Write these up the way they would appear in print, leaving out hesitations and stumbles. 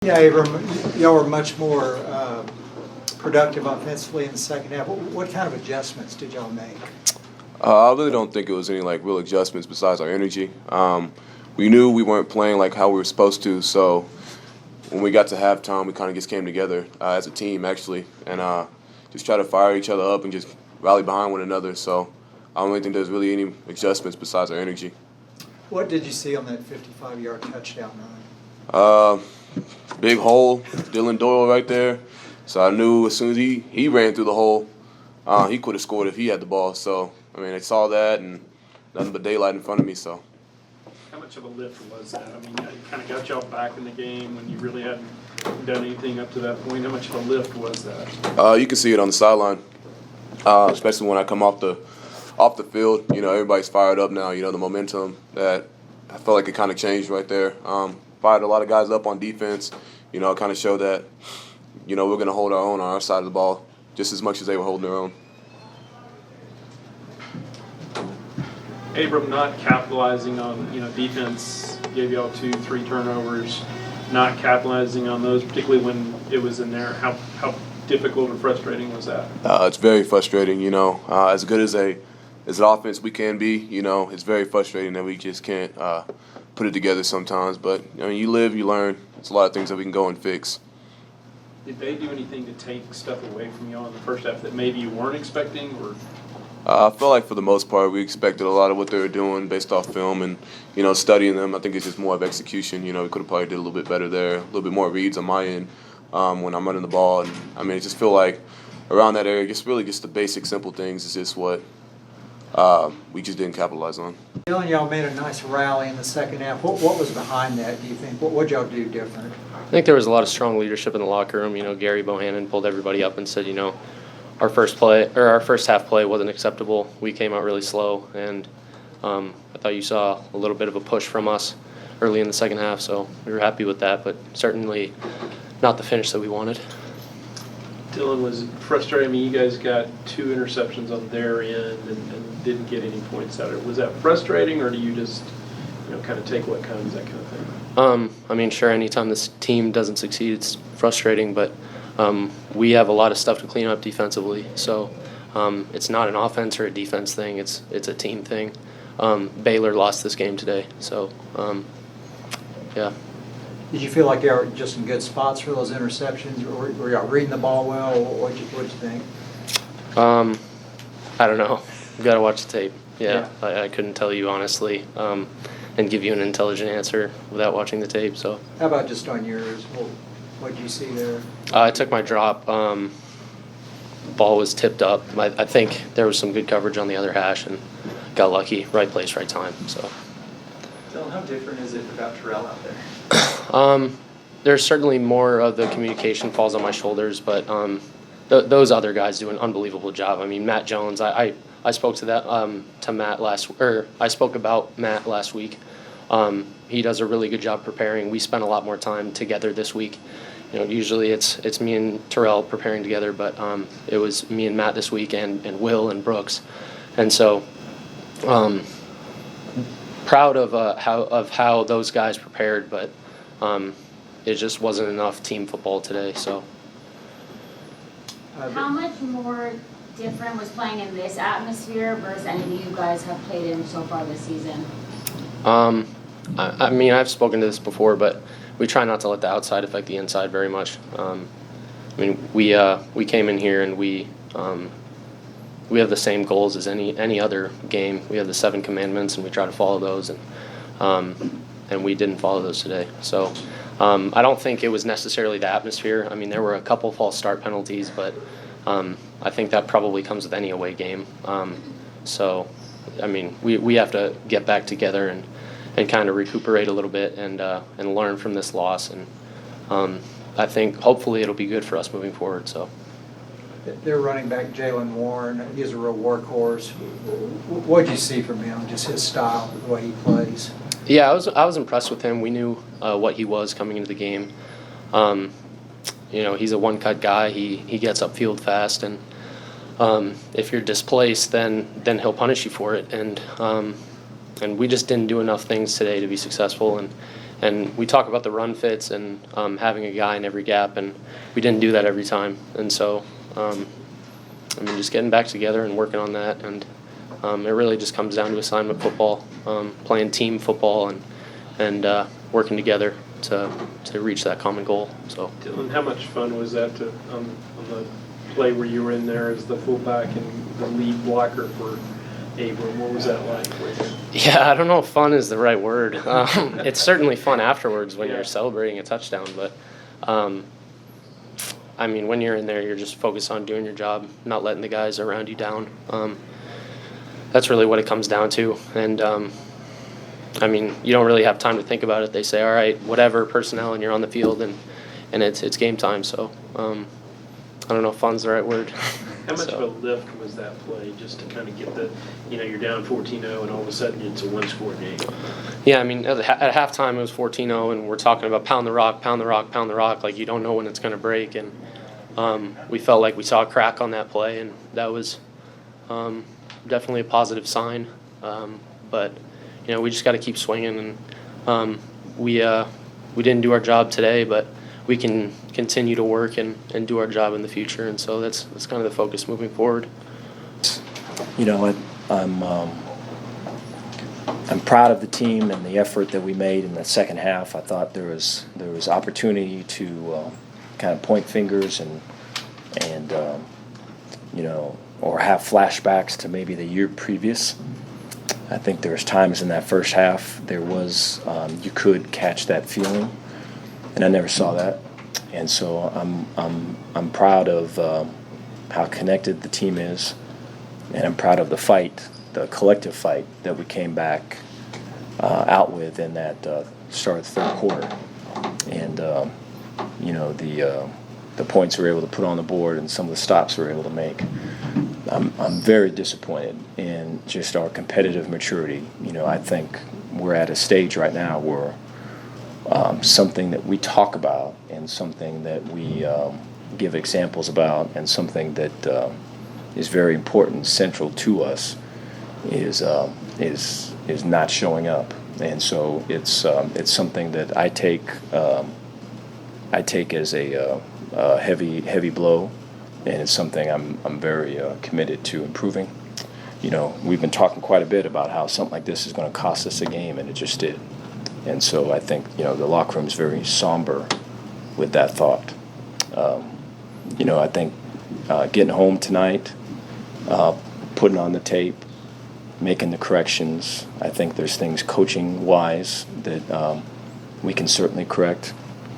Yeah, Abram, y'all were much more productive offensively in the second half. What kind of adjustments did y'all make? I really don't think it was any real adjustments besides our energy. We knew we weren't playing how we were supposed to, so when we got to halftime, we kind of just came together as a team actually, and just try to fire each other up and just rally behind one another. So I don't really think there's really any adjustments besides our energy. What did you see on that 55-yard touchdown run? Big hole, Dillon Doyle right there. So I knew as soon as he ran through the hole, he could have scored if he had the ball. So, I saw that and nothing but daylight in front of me. So, how much of a lift was that? It kind of got y'all back in the game when you really hadn't done anything up to that point. How much of a lift was that? You can see it on the sideline, especially when I come off the field. Everybody's fired up now. The momentum that I felt like it kind of changed right there. Fired a lot of guys up on defense. Kind of showed that, we're going to hold our own on our side of the ball just as much as they were holding their own. Abram not capitalizing on, defense gave y'all 2-3 turnovers, not capitalizing on those, particularly when it was in there. How difficult and frustrating was that? It's very frustrating, as good as an offense we can be, it's very frustrating that we just can't put it together sometimes. But, you live, you learn. It's a lot of things that we can go and fix. Did they do anything to take stuff away from y'all in the first half that maybe you weren't expecting? Or I feel like for the most part we expected a lot of what they were doing based off film and, studying them. I think it's just more of execution. We could have probably did a little bit better there, a little bit more reads on my end when I'm running the ball. And, I just feel like around that area, just the basic, simple things is just what we just didn't capitalize on. Dillon, y'all made a nice rally in the second half. What was behind that, do you think? What would y'all do different? I think there was a lot of strong leadership in the locker room. Gary Bohannon pulled everybody up and said, our first half play wasn't acceptable. We came out really slow, and I thought you saw a little bit of a push from us early in the second half, so we were happy with that, but certainly not the finish that we wanted. Dillon was frustrated. You guys got 2 interceptions on their end and didn't get any points out of it. Was that frustrating, or do you just, kind of take what comes, that kind of thing? Sure, anytime this team doesn't succeed, it's frustrating, but we have a lot of stuff to clean up defensively. So it's not an offense or a defense thing. It's a team thing. Baylor lost this game today, so yeah. Did you feel like you were just in good spots for those interceptions, or were y'all reading the ball well? What'd you think? I don't know. We've got to watch the tape. Yeah. I couldn't tell you honestly and give you an intelligent answer without watching the tape. So. How about just on yours? What did you see there? I took my drop. Ball was tipped up. I think there was some good coverage on the other hash and got lucky. Right place, right time. So. Dillon, how different is it without Terrell out there? There's certainly more of the communication falls on my shoulders, but those other guys do an unbelievable job. Matt Jones. I spoke to Matt I spoke about Matt last week. He does a really good job preparing. We spent a lot more time together this week. Usually it's me and Terrell preparing together, but it was me and Matt this week and Will and Brooks, and so proud of how those guys prepared, but it just wasn't enough team football today. So. How much more different was playing in this atmosphere versus any you guys have played in so far this season? I've spoken to this before, but we try not to let the outside affect the inside very much. We came in here and we have the same goals as any other game. We have the 7 commandments and we try to follow those, and we didn't follow those today. So I don't think it was necessarily the atmosphere. There were a couple false start penalties, but I think that probably comes with any away game. We have to get back together and kind of recuperate a little bit and learn from this loss. And I think hopefully it'll be good for us moving forward. So. Their running back, Jalen Warren, he's a real workhorse. What did you see from him, just his style, the way he plays? Yeah, I was impressed with him. We knew what he was coming into the game. He's a one-cut guy. He gets upfield fast, and if you're displaced, then he'll punish you for it. And we just didn't do enough things today to be successful. and we talk about the run fits and having a guy in every gap, and we didn't do that every time. And so, just getting back together and working on that, and it really just comes down to assignment football, playing team football, and working together to reach that common goal. So, Dillon, how much fun was that on the play where you were in there as the fullback and the lead blocker for Abram? What was that like for you? Yeah, I don't know if fun is the right word. It's certainly fun afterwards when you're celebrating a touchdown, but when you're in there, you're just focused on doing your job, not letting the guys around you down. That's really what it comes down to. And you don't really have time to think about it. They say, all right, whatever, personnel, and you're on the field, and it's game time. So I don't know if fun's the right word. How much of a lift was that play just to kind of get you're down 14-0 and all of a sudden it's a one-score game? Yeah, at halftime it was 14-0 and we're talking about pound the rock, pound the rock, pound the rock, like you don't know when it's going to break. And we felt like we saw a crack on that play, and that was definitely a positive sign. But we just got to keep swinging, and we didn't do our job today, but we can continue to work and do our job in the future, and so that's kind of the focus moving forward. I'm proud of the team and the effort that we made in the second half. I thought there was opportunity to kind of point fingers and or have flashbacks to maybe the year previous. I think there was times in that first half there was you could catch that feeling, and I never saw that. And so I'm proud of how connected the team is, and I'm proud of the fight, the collective fight that we came back out with in that start of the third quarter. And the points we were able to put on the board and some of the stops we were able to make. I'm very disappointed in just our competitive maturity. I think we're at a stage right now where something that we talk about and something that we give examples about and something that is very important, central to us, is not showing up. And so it's something that I take as a heavy blow, and it's something I'm very committed to improving. We've been talking quite a bit about how something like this is going to cost us a game, and it just did. And so I think, the locker room is very somber with that thought. I think getting home tonight, putting on the tape, making the corrections, I think there's things coaching-wise that we can certainly correct.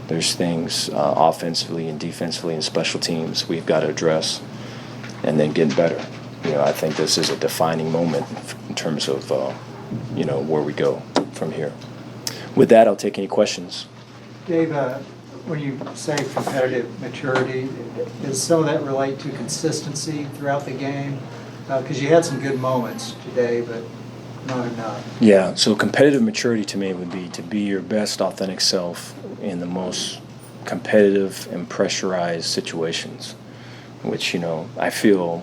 There's things offensively and defensively and special teams we've got to address, and then getting better. I think this is a defining moment in terms of, where we go from here. With that, I'll take any questions. Dave, when you say competitive maturity, does some of that relate to consistency throughout the game? Because you had some good moments today, but not enough. Yeah, so competitive maturity to me would be to be your best authentic self in the most competitive and pressurized situations, which, I feel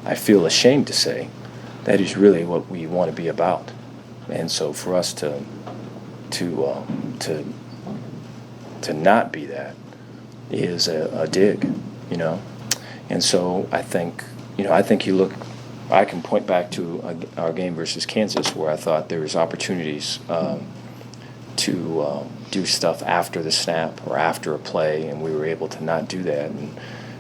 ashamed to say that is really what we want to be about. And so for us to not be that is a dig, And so I think I can point back to our game versus Kansas where I thought there was opportunities to do stuff after the snap or after a play, and we were able to not do that. And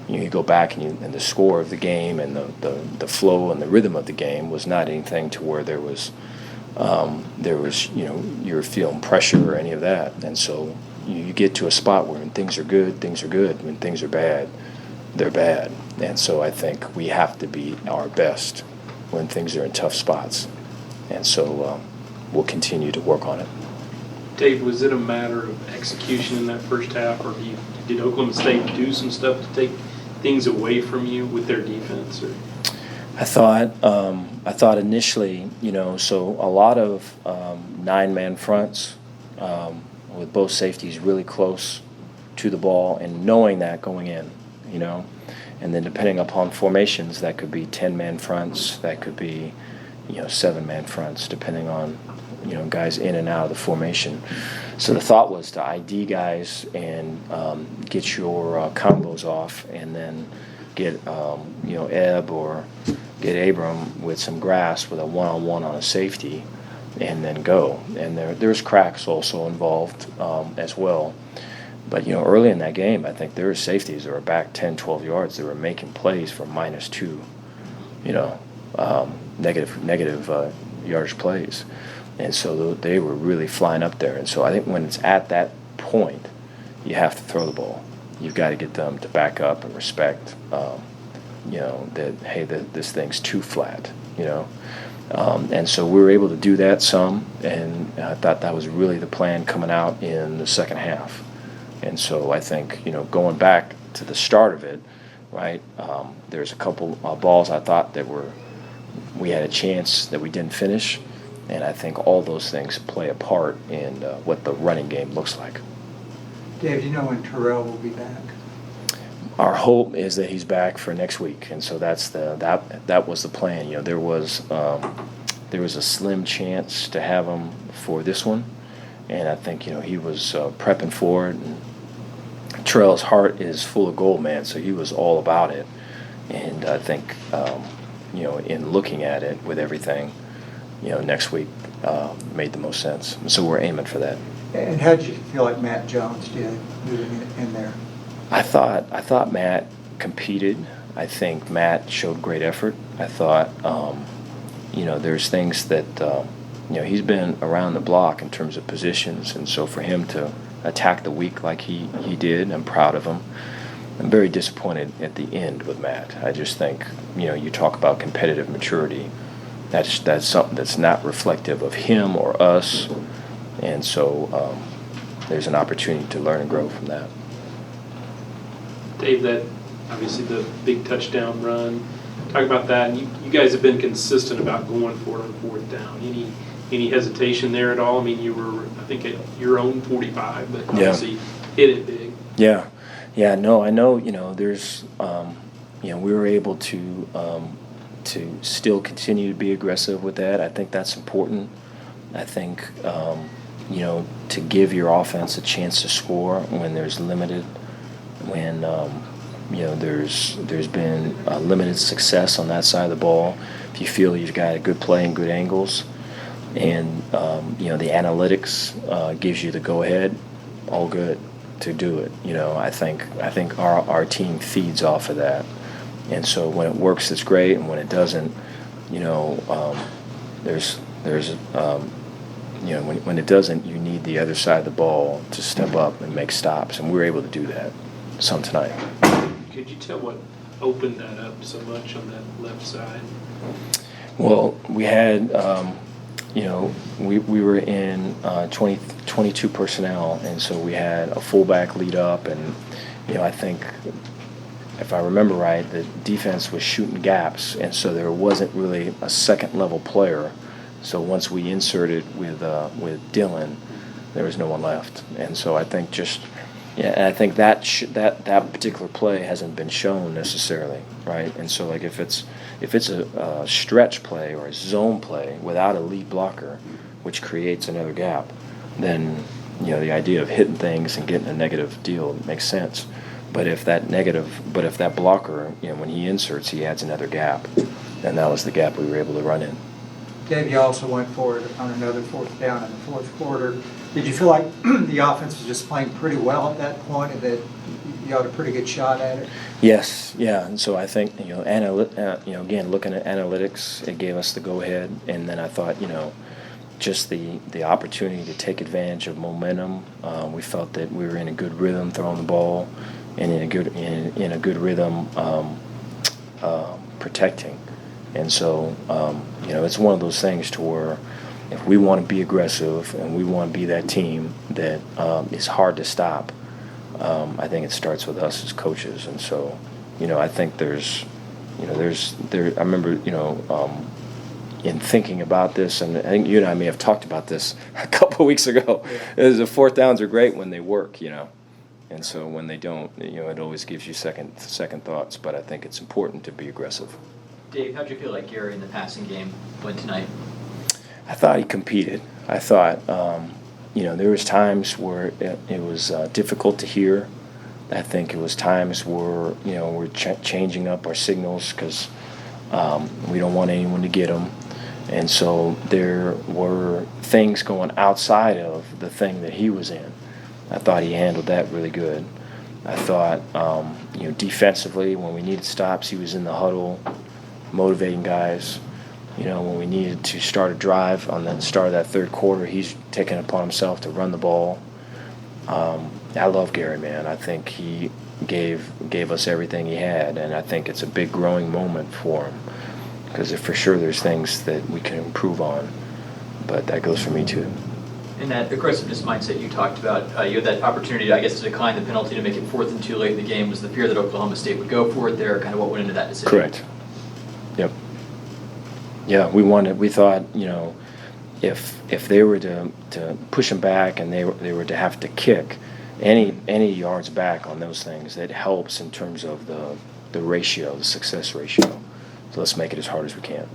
you go back and the score of the game and the flow and the rhythm of the game was not anything to where there was you were feeling pressure or any of that. And so you get to a spot where when things are good, things are good. When things are bad, they're bad. And so I think we have to be our best when things are in tough spots. And so we'll continue to work on it. Dave, was it a matter of execution in that first half, or did Oklahoma State do some stuff to take things away from you with their defense? Or? I thought initially, so a lot of 9-man fronts with both safeties really close to the ball, and knowing that going in, and then depending upon formations, that could be 10-man fronts, that could be, 7-man fronts, depending on, guys in and out of the formation. So the thought was to ID guys and get your combos off, and then get, Ebb or get Abram with some grass with a one-on-one on a safety, and then go. And there's cracks also involved as well. But, early in that game, I think there were safeties that were back 10, 12 yards. They were making plays for -2, negative yardage plays. And so they were really flying up there. And so I think when it's at that point, you have to throw the ball. You've got to get them to back up and respect, that, hey, this thing's too flat, And so we were able to do that some, and I thought that was really the plan coming out in the second half. And so I think, going back to the start of it, right, there's a couple balls I thought that we had a chance that we didn't finish, and I think all those things play a part in what the running game looks like. Dave, do you know when Terrell will be back? Our hope is that he's back for next week, and so that was the plan. There was a slim chance to have him for this one, and I think he was prepping for it. And Terrell's heart is full of gold, man, so he was all about it. And I think in looking at it with everything, next week made the most sense. So we're aiming for that. And how did you feel like Matt Jones did moving in there? I thought Matt competed. I think Matt showed great effort. I thought, there's things that, he's been around the block in terms of positions, and so for him to attack the week like he did, I'm proud of him. I'm very disappointed at the end with Matt. I just think, you talk about competitive maturity. That's something that's not reflective of him or us, and so there's an opportunity to learn and grow from that. Dave, that obviously the big touchdown run. Talk about that. And you guys have been consistent about going for it on 4th down. Any hesitation there at all? I mean, you were, I think, at your own 45, but obviously hit it big. Yeah. No, I know. There's, we were able to still continue to be aggressive with that. I think that's important. I think, to give your offense a chance to score when there's limited. When there's been limited success on that side of the ball, if you feel you've got a good play and good angles, and the analytics gives you the go ahead, all good to do it. I think our team feeds off of that, and so when it works, it's great, and when it doesn't, there's when it doesn't, you need the other side of the ball to step up and make stops, and we were able to do that some tonight. Could you tell what opened that up so much on that left side? Well, we had, we were in 22 personnel, and so we had a fullback lead up, and, I think, if I remember right, the defense was shooting gaps, and so there wasn't really a second-level player. So once we inserted with Dillon, there was no one left. And so I think and I think that particular play hasn't been shown necessarily, right? And so like if it's a stretch play or a zone play without a lead blocker, which creates another gap, then the idea of hitting things and getting a negative deal makes sense. But if that blocker, when he inserts, he adds another gap, and that was the gap we were able to run in. Dave, you also went for it on another 4th down in the 4th quarter. Did you feel like the offense was just playing pretty well at that point, and that you had a pretty good shot at it? Yes, yeah, and so I think again looking at analytics, it gave us the go ahead, and then I thought just the opportunity to take advantage of momentum. We felt that we were in a good rhythm throwing the ball, and in a good rhythm protecting, and so it's one of those things to where, if we want to be aggressive and we want to be that team that is hard to stop, I think it starts with us as coaches. And so, I think I remember, in thinking about this, and I think you and I may have talked about this a couple of weeks ago, is the 4th downs are great when they work, and so when they don't, it always gives you second thoughts. But I think it's important to be aggressive. Dave, how'd you feel like Gary in the passing game went tonight? I thought he competed. I thought, there was times where it was difficult to hear. I think it was times where, we're changing up our signals because we don't want anyone to get them. And so there were things going outside of the thing that he was in. I thought he handled that really good. I thought, defensively, when we needed stops, he was in the huddle, motivating guys. When we needed to start a drive on the start of that third quarter, he's taken it upon himself to run the ball. I love Gary, man. I think he gave us everything he had, and I think it's a big growing moment for him because for sure there's things that we can improve on, but that goes for me too. In that aggressiveness mindset you talked about, you had that opportunity, I guess, to decline the penalty to make it 4th and 2 late in the game. Was the fear that Oklahoma State would go for it there? Kind of what went into that decision? Correct. Yep. Yeah, we thought, if they were to push them back and they were to have to kick any yards back on those things, it helps in terms of the ratio, the success ratio. So let's make it as hard as we can.